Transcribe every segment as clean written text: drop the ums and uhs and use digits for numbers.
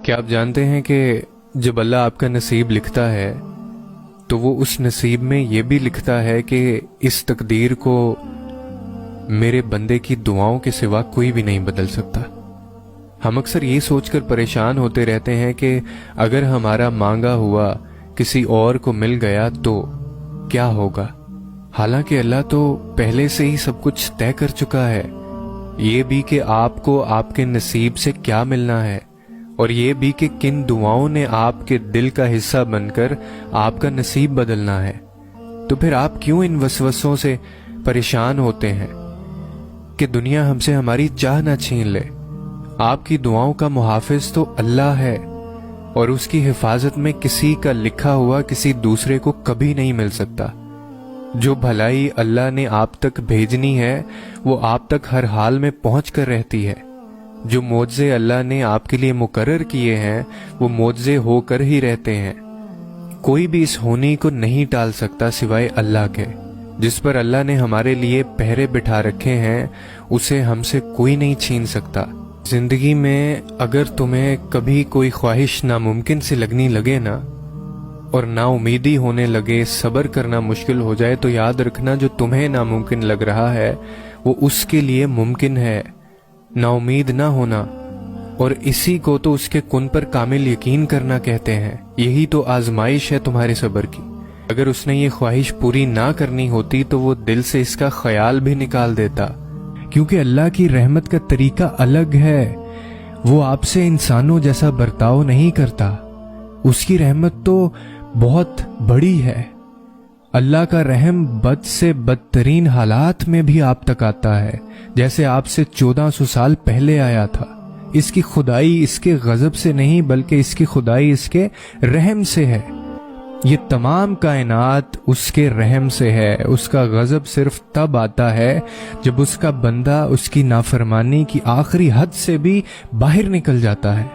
क्या आप जानते हैं कि जब अल्लाह आपका नसीब लिखता है तो वो उस नसीब में ये भी लिखता है कि इस तकदीर को मेरे बंदे की दुआओं के सिवा कोई भी नहीं बदल सकता। हम अक्सर ये सोचकर परेशान होते रहते हैं कि अगर हमारा मांगा हुआ किसी और को मिल गया तो क्या होगा, हालांकि अल्लाह तो पहले से ही सब कुछ तय कर चुका है। ये भी कि आपको आपके नसीब से क्या मिलना है, और ये भी कि किन दुआओं ने आपके दिल का हिस्सा बनकर आपका नसीब बदलना है। तो फिर आप क्यों इन वसवसों से परेशान होते हैं कि दुनिया हमसे हमारी चाह ना छीन ले। आपकी दुआओं का मुहाफिज तो अल्लाह है, और उसकी हिफाजत में किसी का लिखा हुआ किसी दूसरे को कभी नहीं मिल सकता। जो भलाई अल्लाह ने आप तक भेजनी है वो आप तक हर हाल में पहुंच कर रहती है। जो मोज़े अल्लाह ने आपके लिए मुकर्रर किए हैं वो मोज़े होकर ही रहते हैं। कोई भी इस होनी को नहीं टाल सकता सिवाय अल्लाह के। जिस पर अल्लाह ने हमारे लिए पहरे बिठा रखे हैं उसे हमसे कोई नहीं छीन सकता। जिंदगी में अगर तुम्हें कभी कोई ख्वाहिश नामुमकिन सी लगने लगे ना, और ना उम्मीदी होने लगे, सब्र करना मुश्किल हो जाए, तो याद रखना जो तुम्हें नामुमकिन लग रहा है वो उसके लिए मुमकिन है। ना उम्मीद ना होना, और इसी को तो उसके कुन पर कामिल यकीन करना कहते हैं। यही तो आजमाइश है तुम्हारे सब्र की। अगर उसने ये ख्वाहिश पूरी ना करनी होती तो वो दिल से इसका ख्याल भी निकाल देता, क्योंकि अल्लाह की रहमत का तरीका अलग है। वो आपसे इंसानों जैसा बर्ताव नहीं करता। उसकी रहमत तो बहुत बड़ी है। अल्लाह का रहम बद से बदतरीन हालात में भी आप तक आता है, जैसे आपसे 1400 साल पहले आया था। इसकी खुदाई इसके गजब से नहीं बल्कि इसकी खुदाई इसके रहम से है। ये तमाम कायनात उसके रहम से है। उसका गजब सिर्फ तब आता है जब उसका बंदा उसकी नाफरमानी की आखिरी हद से भी बाहर निकल जाता है,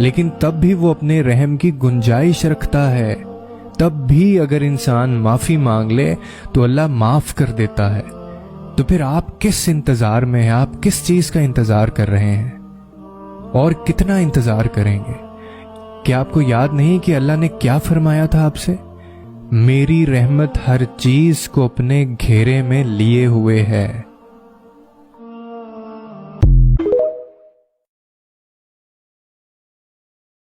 लेकिन तब भी वो अपने रहम की गुंजाइश रखता है। तब भी अगर इंसान माफी मांग ले तो अल्लाह माफ कर देता है। तो फिर आप किस इंतजार में हैं? आप किस चीज का इंतजार कर रहे हैं और कितना इंतजार करेंगे? क्या आपको याद नहीं कि अल्लाह ने क्या फरमाया था आपसे? मेरी रहमत हर चीज को अपने घेरे में लिए हुए है।